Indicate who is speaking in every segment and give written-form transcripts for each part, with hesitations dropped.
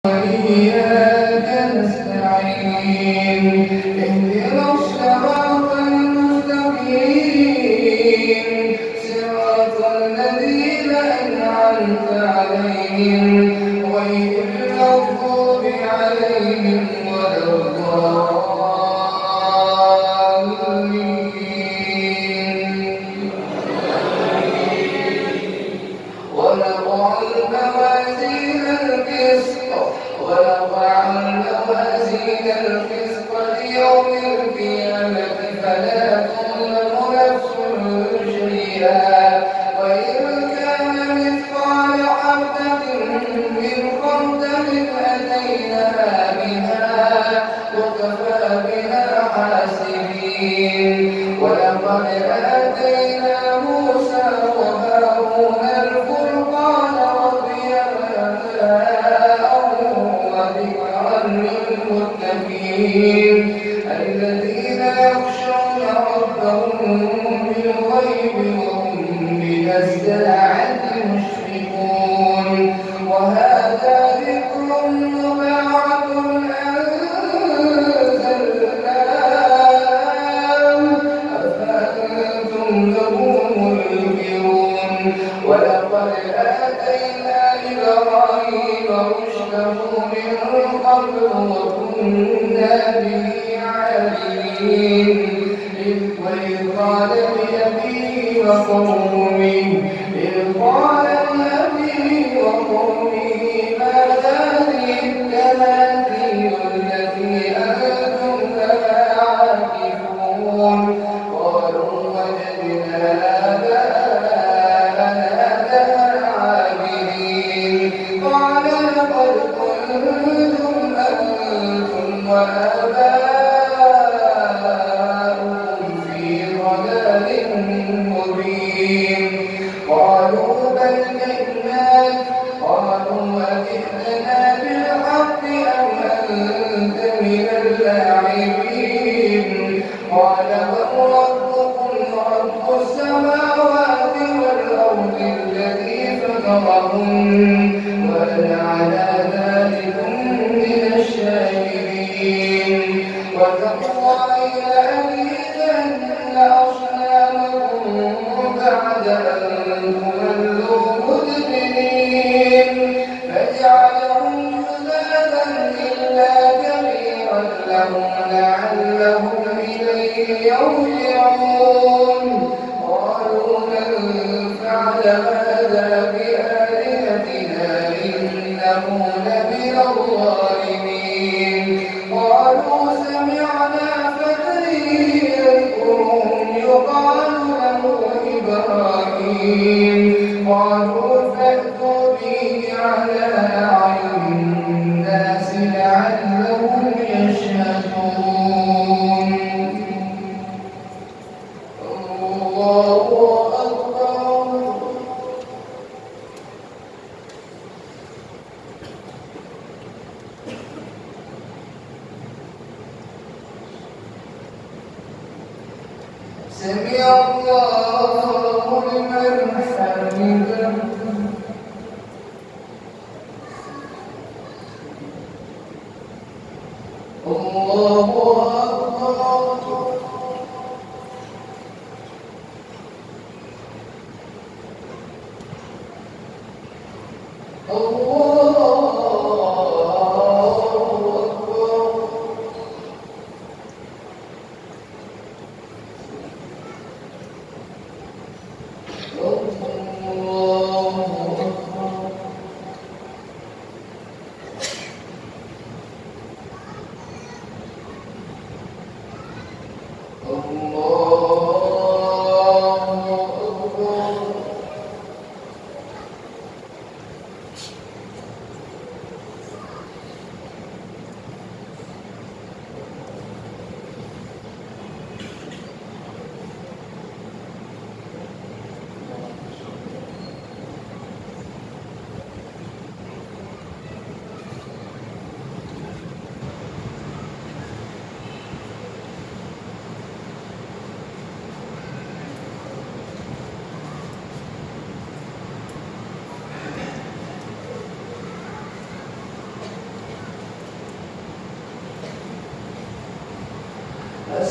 Speaker 1: وإياك نستعين اهدنا الصراط المستقيم صراط الذين أنعمت عليهم غير المغضوب عليهم ولا الضالين. ونضع الموازين القسط ليوم القيامة فلا تظلم نفس شيئا وإن كان مثقال حبة من خردل أتينا بها وكفى بنا حاسبين. ولقد آتينا موسى وهارون الفرقان وضياء وذكرا للمتقين الذين يخشون ربهم بالغيب وهم من الساعة مشفقون. وهذا ذكر مبارك أنزلناه أفأنتم له منكرون. ولقد آتينا إبراهيم رشده من قبل وكنا به عالمين. وإذ قال لأبيه وقومه ماذا هذه التماثيل التي أنتم لها عاكفون؟ قالوا وجدنا آباءنا لها عابدين. قال لقد كنتم أنتم وآباؤكم في ضلال مبين. قالوا بل جئناك قالوا أجئتنا بالحق أم أنت من اللاعبين. قال بل ربكم رب السماوات والأرض الذي فطرهن وأنا على ذلك من الشاهدين. وتالله لأكيدن أصنامكم بعد أن تولوا مدبرين. فجعلهم جذاذا إلا كبيرا لهم لعلهم إليه يرجعون. قالوا من فعل هذا بآلهتنا إنه لمن الظالمين. قالوا سمعنا فتى يذكرهم يقال له إبراهيم. قالوا فأتوا به على أعين الناس لعلهم يشهدون. الله أكبر. سمع الله لمن حمده. الله أكبر.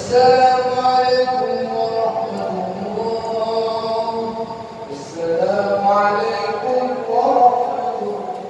Speaker 1: السلام عليكم ورحمة الله. السلام عليكم ورحمة الله.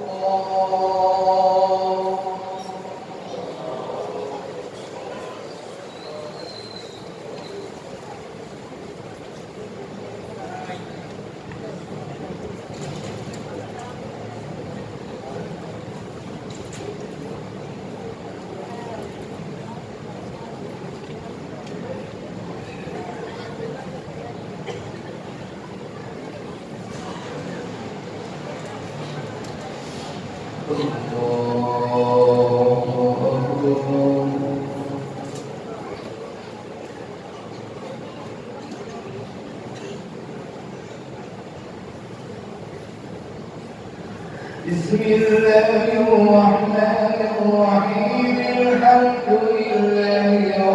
Speaker 1: بسم الله الرحمن الرحيم. الحمد لله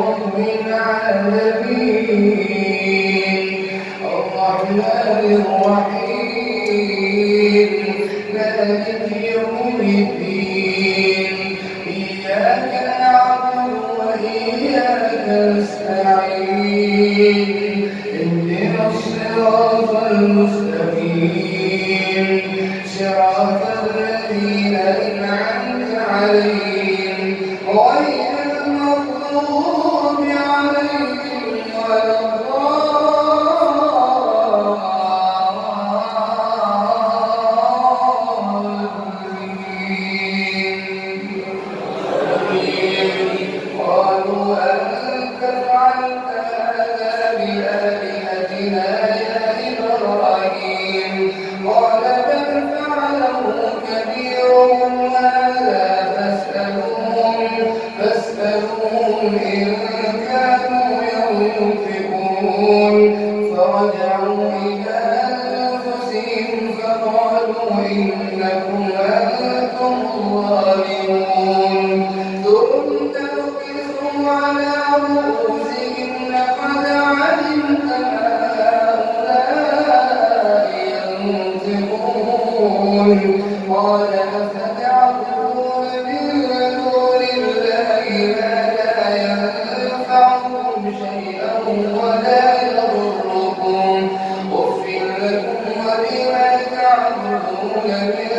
Speaker 1: رب العالمين الرحمن الرحيم مالك يوم الدين. إياك نعبد وإياك نستعين. اهدنا الصراط المستقيم صراط الذين أنعمت عليهم غير المغضوب عليهم ولا الضالين. قالوا أنت فعلت هذا بآلهتنا يا إبراهيم؟ قال بل فعله كبيرهم هذا فاسألوهم إن كانوا ينطقون. فرجعوا إلى أنفسهم فقالوا إنكم أنتم الظالمون. ثم نكسوا على رؤوسهم لقد علمت هؤلاء ينطقون. قال أفتعبدون من دون الله ما لا ينفعكم شيئا ولا يضركم؟ أف لكم ولما تعبدون من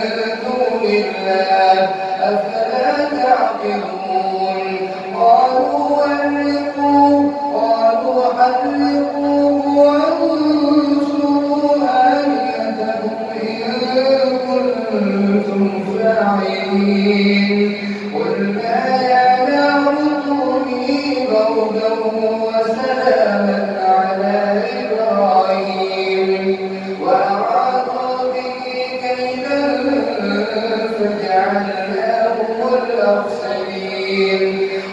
Speaker 1: دون الله أفلا تعقلون؟ قالوا حرقوه وانصروا آلهتكم إن كنتم فاعلين. قلنا يا نار كوني بردا وسلاما على إبراهيم وأرادوا به كيدا فجعلناهم الأخسرين.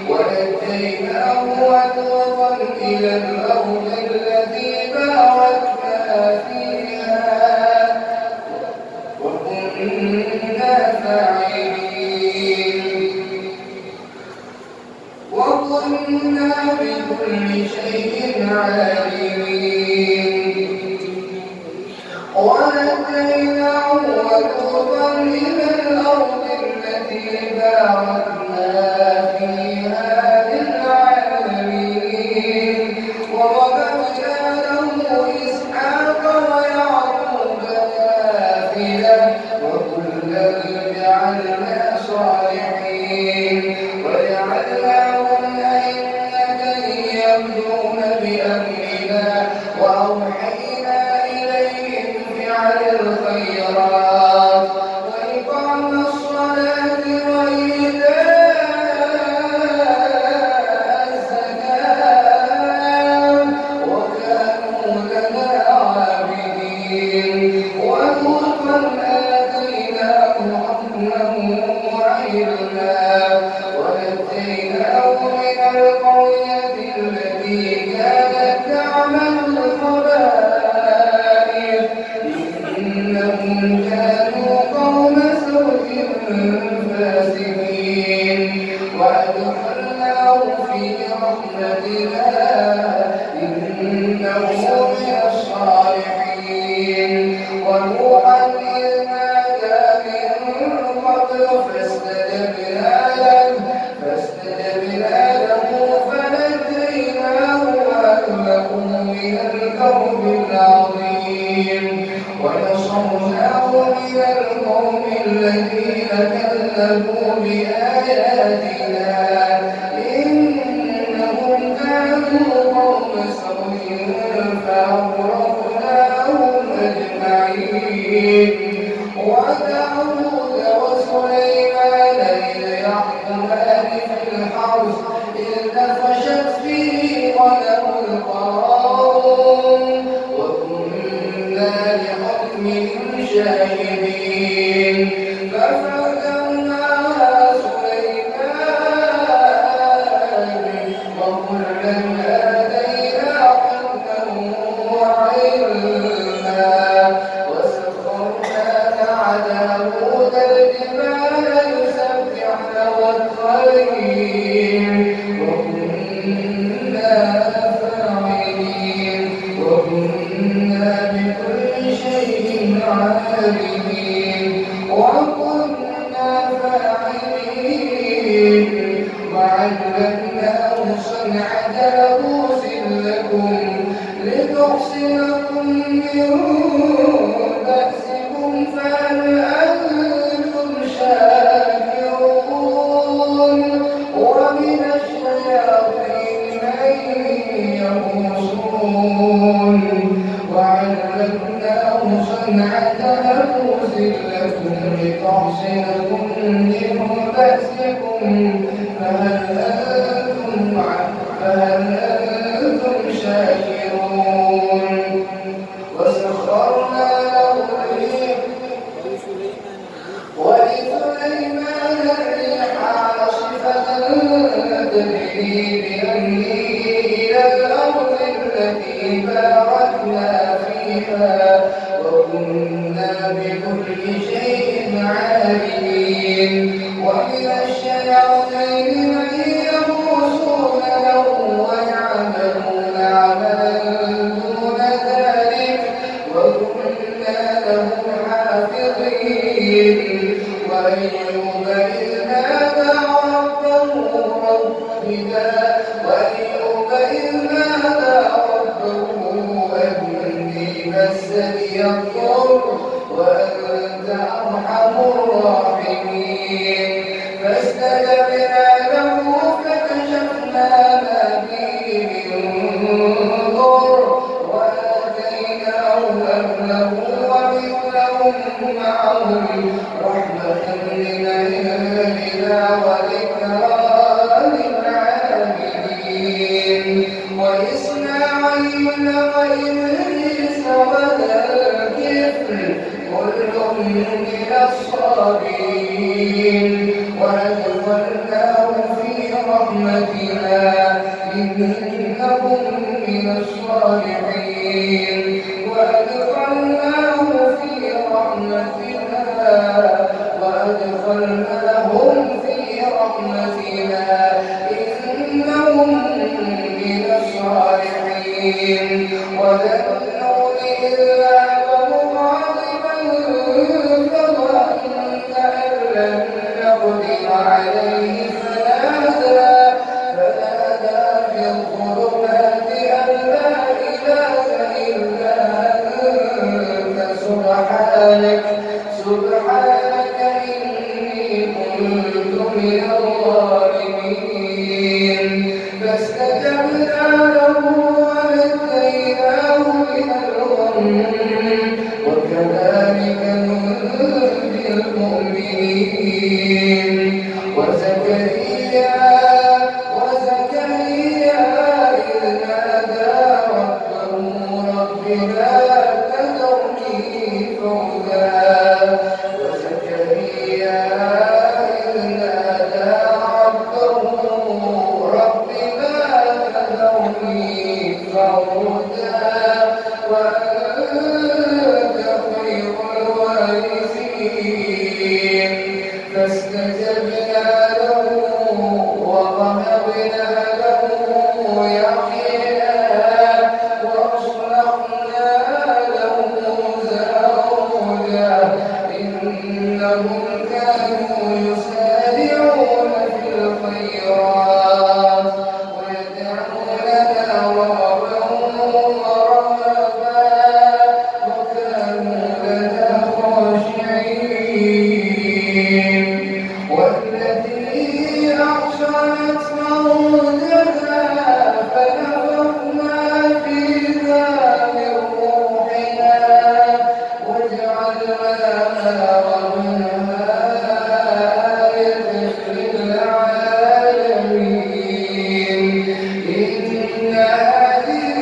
Speaker 1: ونجيناه ولوطا إلى الأرض التي باركنا فيها وكنا فاعلين. وكنا بكل شيء عالمين. ونجيناه ولوطا إلى الأرض التي باركنا فيها للعالمين. ووهبنا له إسحاق ويعقوب نافلة وكلا جعلنا صالحين. وجعلناهم أئمة يهدون بأمرنا وأوحينا إليهم فعل الخيرات وإقام الصلاة وإيتاء الزكاة وكانوا لنا عابدين. ولوطا آتيناه حكما وعلما ونجيناه من القرية التي كانت تعمل الخبائث إنهم كانوا قوم سوء فاسقين. وأدخلناه في رحمتنا إنه من الصالحين. ونوحا إذ نادى من قبل فاستجبنا له فنجيناه الكرب العظيم ونصرناه من القوم الذين كذبوا بآياتنا إنهم كانوا قوم سوء فأغرقناهم أجمعين وداود وسليمان إذ يحكمان في الحرث إذ نفشت فيه غنم القوم وكنا لحكمهم شاهدين ففهمناها سليمان وكلا آتينا حكما وعلما وسخرنا مع داود الجبال يسبحن والطير وكنا فاعلين وكنا بكل شيء عالمين وكنا فاعلين وعلمناه صنعة لبوس لكم لتحصنكم من بأسكم فهل أنتم شاكرون ومن الشياطين من يغوصون وعلمناه صنعة لبوس لكم لتحصنكم من بأسكم فهل أنتم شاكرون وسخرنا له الريح ولسليمان الريح عاصفة تجري بأمره إلى الأرض التي باركنا فيها وكنا بكل شيء عالمين ومن الشياطين من يغوصون له ويعملون عملا دون ذلك وكنا لهم حافظين وأيوب إذ نادى ربه أني مسني الضر وأنت أرحم الراحمين فاستجبنا له فكشفنا ما به من ضر وآتيناه أهله ومثلهم معهم رحمة من عندنا وذكرى للعابدين وإسماعيل وإدريس وذا الكفل كل من الصابرين وأدخلناه في رحمتنا إنهم من الصالحين وأدخلناهم في رحمتنا إنهم من الصالحين وذنون إذ ذهب مغاضبا فظن أن لن نقدر عليه فنادى في الظلمات أن لا إله إلا أنت سبحانك إني كنت من الظالمين فاستجبنا له ونجيناه من الغم وكذلك ننجي المؤمنين وزكريا إذ نادى ربه رب لا تذرني فردا وزكريا إذ نادى ربه رب لا تذرني فردا وأنت خير الوارثين فاستجبنا له التي أحصنت فرجها فنفخنا فيها من روحنا وجعلناها وابنها آية للعالمين إن هذه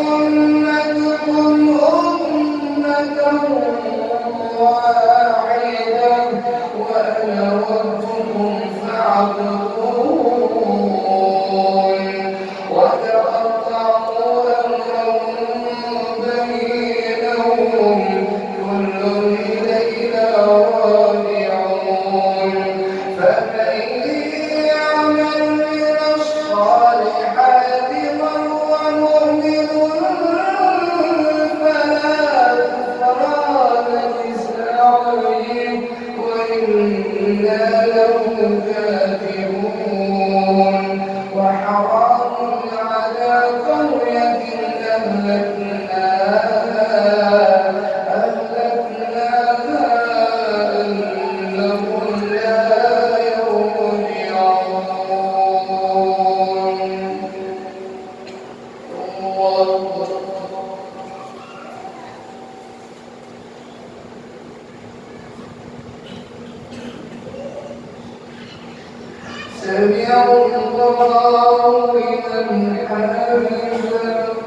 Speaker 1: أمتكم أمة واحدة وأنا ربكم فاعبدون وتقطعوا أمرهم بينهم كل إلينا راجعون فمن يعمل من الصالحات وهو مؤمن فلا كفران لسعيه وإنا له كاتبون وحرام على قرية أهلكناها أنهم لا يرجعون. سمع الله لمن حمده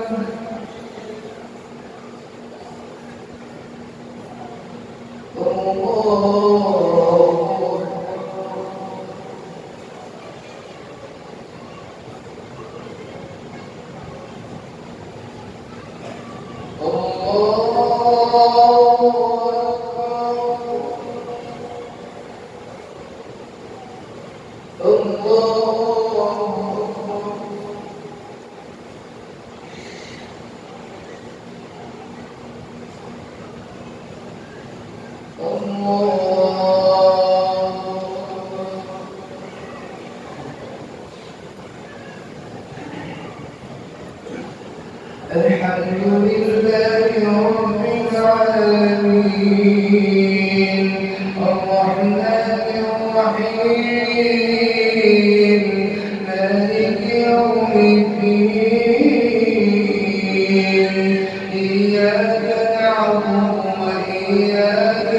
Speaker 1: الحمد لله رب العالمين الرحمن الرحيم مالك يوم الدين إياك نعبد وإياك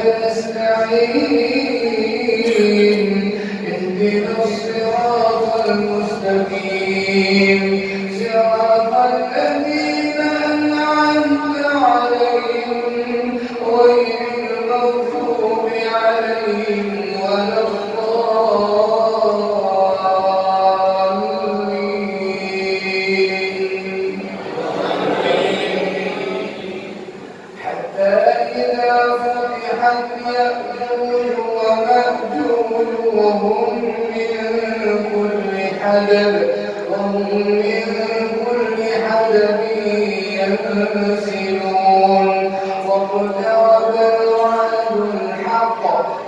Speaker 1: نستعين اهدنا الصراط المستقيم صراط الذين أنعمت عليهم غير المغضوب عليهم ولا الضالين حتى إذا فتحت يأجوج ومأجوج وهم من كل حدب ينسلون واقترب الوعد الحق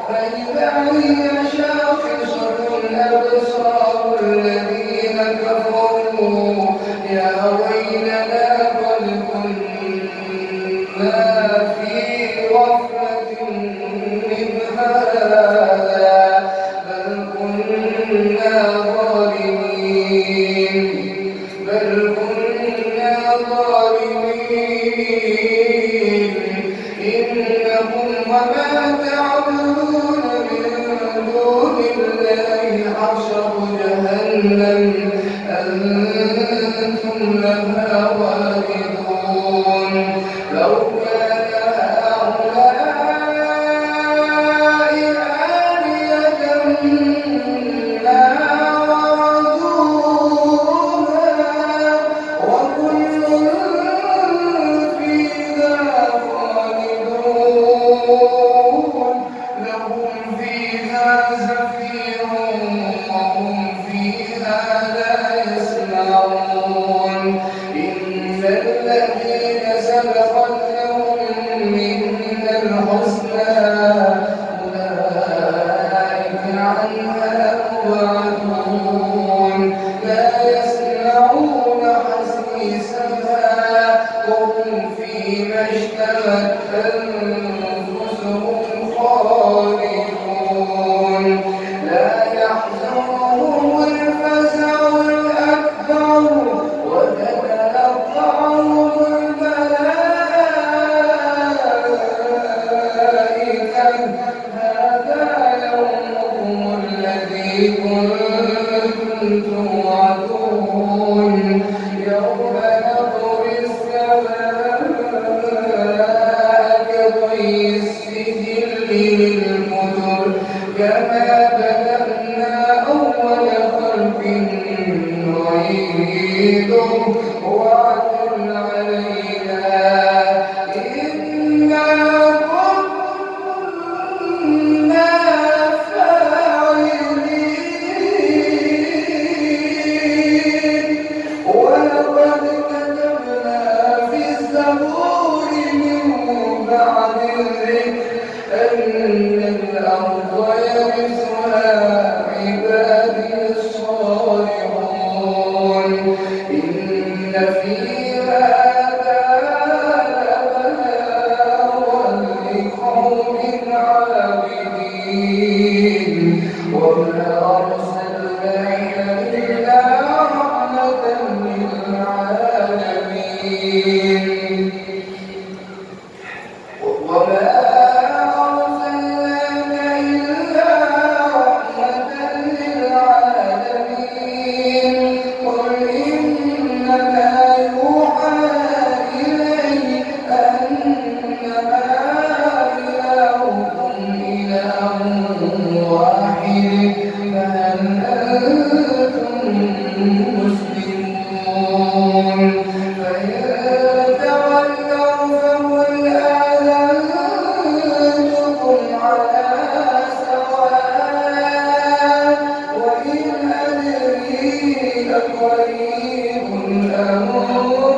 Speaker 1: فإذا هي شاخصة أبصار الذين كفروا يا ويلنا قد كنا في غفلة من هذا بل كنا ظالمين إنكم وما تعبدون من دون الله حصب جهنم أنتم لها واردون لو كان هؤلاء آلهة ما وردوها وكل فيها خالدون لهم فيها زفير وهم فيها لا يسمعون إن يحزنهم الفزع الأكبر وتتلقاهم الملائكة هذا يومكم الذي كنتم توعدون يوم نطوي السماء كطي السجل للكتب كما بدأنا أول خلق نعيده وعدا علينا إنا كنا فاعلين ولقد كتبنا في الزبور من بعد الذكر أن الأرض يرثها عبادي الصالحون إن في هذا لبلاغا لقوم عابدين وما أرسلناك إلا رحمة للعالمين قل إنما يوحى إلي أنما إلهكم إله واحد فهل أنتم مسلمون فإن تولوا فقل آذنتكم على سواء وإن أدري أقريب أم